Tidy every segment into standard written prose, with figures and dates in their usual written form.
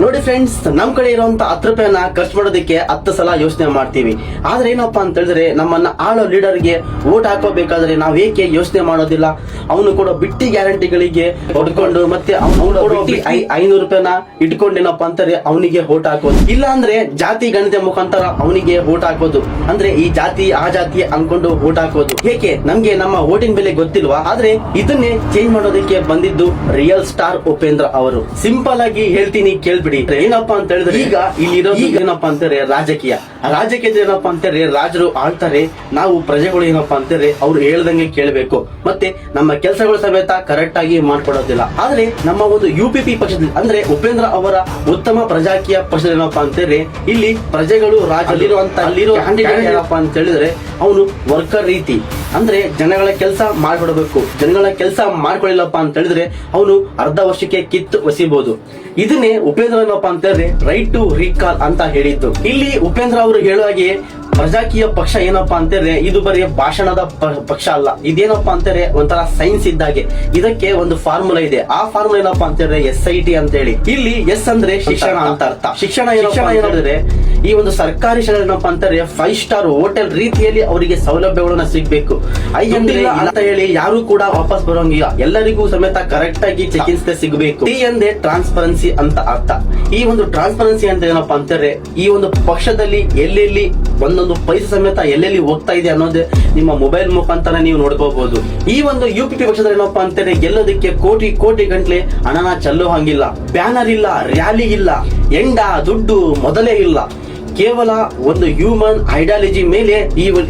ನೋಡಿ ಫ್ರೆಂಡ್ಸ್, ನಮ್ ಕಡೆ ಇರುವಂತ 10 ರೂಪಾಯಿನ ಖರ್ಚು ಮಾಡೋದಕ್ಕೆ 10 ಸಲ ಯೋಚನೆ ಮಾಡ್ತೀವಿ. ಆದ್ರೆ ಏನಪ್ಪಾ ಅಂತ ಹೇಳಿದ್ರೆ, ನಮ್ಮನ್ನ ಆಳೋ ಲೀಡರ್ಗೆ ವೋಟ್ ಹಾಕೋಬೇಕಾದ್ರೆ ನಾವ್ ಏಕೆ ಯೋಚನೆ ಮಾಡೋದಿಲ್ಲ? ಅವನು ಕೂಡ ಬಿಟ್ಟಿ ಗ್ಯಾರಂಟಿಗಳಿಗೆ ಹೊಡ್ಕೊಂಡು ಮತ್ತೆ ಅವನು ಬಿಟ್ಟಿ 500 ರೂಪಾಯಿನ ಇಟ್ಕೊಂಡು ಏನಪ್ಪಾ ಅಂತಾರೆ ಅವನಿಗೆ ವೋಟ್ ಹಾಕೋದು, ಇಲ್ಲ ಅಂದ್ರೆ ಜಾತಿ ಗಣತಿ ಮುಖಾಂತರ ಅವನಿಗೆ ವೋಟ್ ಹಾಕೋದು. ಅಂದ್ರೆ ಈ ಜಾತಿ ಆ ಜಾತಿ ಅನ್ಕೊಂಡು ವೋಟ್ ಹಾಕೋದು. ಏಕೆ? ನಮ್ಗೆ ನಮ್ಮ ವೋಟಿಂಗ್ ಬೆಲೆ ಗೊತ್ತಿಲ್ವಾ? ಆದ್ರೆ ಇದನ್ನೇ ಚೇಂಜ್ ಮಾಡೋದಕ್ಕೆ ಬಂದಿದ್ದು ರಿಯಲ್ ಸ್ಟಾರ್ ಉಪೇಂದ್ರ ಅವರು. ಸಿಂಪಲ್ ಆಗಿ ಹೇಳ್ತೀನಿ, ಕೇಳ್ಬಿಡಿ. ಏನಪ್ಪಾ ಅಂತ ಹೇಳಿದ್ರೆ, ಈಗ ಇಲ್ಲಿರೋದು ಏನಪ್ಪಾ ಅಂತಾರೆ ರಾಜಕೀಯ ಏನಪ್ಪಾ ಅಂತಾರೆ, ರಾಜರು ಆಳ್ತಾರೆ, ನಾವು ಪ್ರಜೆಗಳು ಏನಪ್ಪಾ ಅಂತಾರೆ ಅವ್ರು ಹೇಳ್ದಂಗೆ ಕೇಳಬೇಕು, ಮತ್ತೆ ನಮ್ಮ ಕೆಲಸಗಳು ಸಮೇತ ಕರೆಕ್ಟ್ ಆಗಿ ಮಾಡ್ಕೊಡೋದಿಲ್ಲ. ಆದ್ರೆ ನಮ್ಮ ಒಂದು UPP ಪಕ್ಷದಲ್ಲಿ ಅಂದ್ರೆ ಉಪೇಂದ್ರ ಅವರ ಉತ್ತಮ ಪ್ರಜಾಕೀಯ ಪಕ್ಷದಲ್ಲಿ ಏನಪ್ಪಾ ಅಂತಾರೆ, ಇಲ್ಲಿ ಪ್ರಜೆಗಳು ಅಲ್ಲಿರೋ ಏನಪ್ಪಾ ಅಂತ ಹೇಳಿದ್ರೆ ಅವನು ವರ್ಕರ್ ರೀತಿ, ಅಂದ್ರೆ ಜನಗಳ ಕೆಲಸ ಮಾಡ್ಬಿಡಬೇಕು. ಜನಗಳ ಕೆಲಸ ಮಾಡ್ಕೊಳ್ಳಿಲ್ಲಪ್ಪ ಅಂತ ಹೇಳಿದ್ರೆ ಅವನು ಅರ್ಧ ವರ್ಷಕ್ಕೆ ಕಿತ್ತು ಒಸಿಬಹುದು. ಇದನ್ನೇ ಉಪೇಂದ್ರ ಏನಪ್ಪಾ ಅಂತ ಹೇಳಿದ್ರೆ ರೈಟ್ ಟು ರೀಕಾಲ್ ಅಂತ ಹೇಳಿದ್ದು. ಇಲ್ಲಿ ಉಪೇಂದ್ರ ಅವರು ಹೇಳುವ ಹಾಗೆ ಪ್ರಜಾಕೀಯ ಪಕ್ಷ ಏನಪ್ಪಾ ಅಂತಾರೆ, ಇದು ಬರೀ ಭಾಷಣದ ಪಕ್ಷ ಅಲ್ಲ. ಇದೇನಪ್ಪಾ ಅಂತಾರೆ ಒಂಥರ ಸೈನ್ಸ್ ಇದ್ದಾಗೆ. ಇದಕ್ಕೆ ಒಂದು ಫಾರ್ಮುಲಾ ಇದೆ. ಆ ಫಾರ್ಮುಲಾ ಏನಪ್ಪಾ ಅಂತಾರೆ SIT ಅಂತ ಹೇಳಿ. ಇಲ್ಲಿ ಎಸ್ ಅಂದ್ರೆ ಶಿಕ್ಷಣ ಅಂತ ಅರ್ಥ. ಶಿಕ್ಷಣ ಏನಾದ್ರೆ ಈ ಒಂದು ಸರ್ಕಾರಿ ಶಾಲೆ ಏನಪ್ಪಾ ಅಂತಾರೆ 5 ಸ್ಟಾರ್ ಹೋಟೆಲ್ ರೀತಿಯಲ್ಲಿ ಅವರಿಗೆ ಸೌಲಭ್ಯಗಳನ್ನ ಸಿಗ್ಬೇಕು. ಇಲ್ಲ ಅಂತ ಹೇಳಿ ಯಾರು ಕೂಡ ವಾಪಸ್ ಬರೋಂಗಿಲ್ಲ. ಎಲ್ಲರಿಗೂ ಸಮೇತ ಕರೆಕ್ಟ್ ಆಗಿ ಚೆಕಿಂಗ್ಸ್ ಸಿಗಬೇಕು. T ಅಂದ್ರೆ ಟ್ರಾನ್ಸ್ಪರೆನ್ಸಿ ಅಂತ ಅರ್ಥ. ಈ ಒಂದು ಟ್ರಾನ್ಸ್ಪರೆನ್ಸಿ ಅಂತ ಏನಪ್ಪಾ ಅಂತಾರೆ, ಈ ಒಂದು ಪಕ್ಷದಲ್ಲಿ ಎಲ್ಲೆಲ್ಲಿ ಒಂದೊಂದು ಪೈಸೆ ಸಮೇತ ಎಲ್ಲೆಲ್ಲಿ ಹೋಗ್ತಾ ಇದೆ ಅನ್ನೋದೇ ನಿಮ್ಮ ಮೊಬೈಲ್ ಮುಖಾಂತರ ನೀವು ನೋಡ್ಕೋಬಹುದು. ಈ ಒಂದು UPP ಪಕ್ಷದಲ್ಲಿ ಏನಪ್ಪಾ ಅಂತಾರೆ ಗೆಲ್ಲೋದಕ್ಕೆ ಕೋಟಿ ಗಂಟ್ಲೆ ಹಣನ ಚೆಲ್ಲೋ ಹಂಗಿಲ್ಲ. ಬ್ಯಾನರ್ ಇಲ್ಲ, ರ್ಯಾಲಿ ಇಲ್ಲ, ಎಂಡ ದುಡ್ಡು ಮೊದಲೇ ಇಲ್ಲ. ಕೇವಲ ಒಂದು ಹ್ಯೂಮನ್ ಐಡಿಯಾಲಜಿ ಮೇಲೆ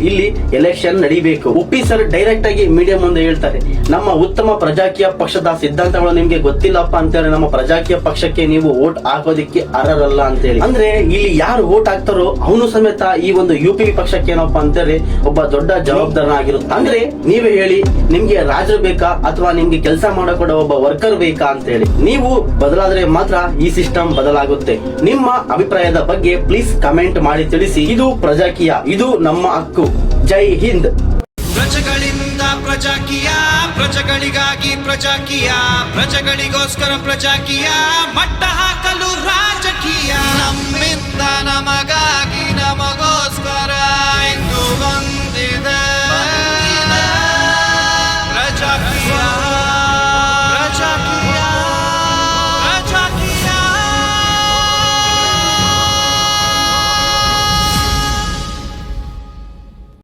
ಇಲ್ಲಿ ಎಲೆಕ್ಷನ್ ನಡೀಬೇಕು. ಉಪ್ಪಿ ಸರ್ ಡೈರೆಕ್ಟ್ ಆಗಿ ಮೀಡಿಯಾ ಮುಂದೆ ಹೇಳ್ತಾರೆ, ನಮ್ಮ ಉತ್ತಮ ಪ್ರಜಾಕೀಯ ಪಕ್ಷದ ಸಿದ್ಧಾಂತಗಳು ನಿಮ್ಗೆ ಗೊತ್ತಿಲ್ಲಪ್ಪ ಅಂತೇಳಿ ನಮ್ಮ ಪ್ರಜಾಕೀಯ ಪಕ್ಷಕ್ಕೆ ನೀವು ವೋಟ್ ಹಾಕೋದಿಕ್ಕೆ ಅರ್ಹರಲ್ಲ ಅಂತೇಳಿ. ಅಂದ್ರೆ ಇಲ್ಲಿ ಯಾರು ವೋಟ್ ಹಾಕ್ತಾರೋ ಅವನು ಸಮೇತ ಈ ಒಂದು UPP ಪಕ್ಷಕ್ಕೆ ಏನಪ್ಪಾ ಅಂತಾರೆ ಒಬ್ಬ ದೊಡ್ಡ ಜವಾಬ್ದಾರನಾಗಿರುತ್ತೆ. ಅಂದ್ರೆ ನೀವೇ ಹೇಳಿ, ನಿಮ್ಗೆ ರಾಜರು ಬೇಕಾ ಅಥವಾ ನಿಮ್ಗೆ ಕೆಲಸ ಮಾಡೋ ಕೂಡ ಒಬ್ಬ ವರ್ಕರ್ ಬೇಕಾ ಅಂತ ಹೇಳಿ. ನೀವು ಬದಲಾದ್ರೆ ಮಾತ್ರ ಈ ಸಿಸ್ಟಮ್ ಬದಲಾಗುತ್ತೆ. ನಿಮ್ಮ ಅಭಿಪ್ರಾಯದ ಬಗ್ಗೆ ಪ್ಲೀಸ್ ಕಮೆಂಟ್ ಮಾಡಿ ತಿಳಿಸಿ. ಇದು ಪ್ರಜಾಕೀಯ, ಇದು ನಮ್ಮ ಹಕ್ಕು. ಜೈ ಹಿಂದ್. ಪ್ರಜೆಗಳಿಂದ ಪ್ರಜಾಕೀಯ, ಪ್ರಜೆಗಳಿಗಾಗಿ ಪ್ರಜಾಕೀಯ, ಪ್ರಜೆಗಳಿಗೋಸ್ಕರ ಪ್ರಜಾಕೀಯ, ಮಟ್ಟ ಹಾಕಲು ರಾಜಕೀಯ, ನಮ್ಮಿಂದ ನಮಗಾಗಿ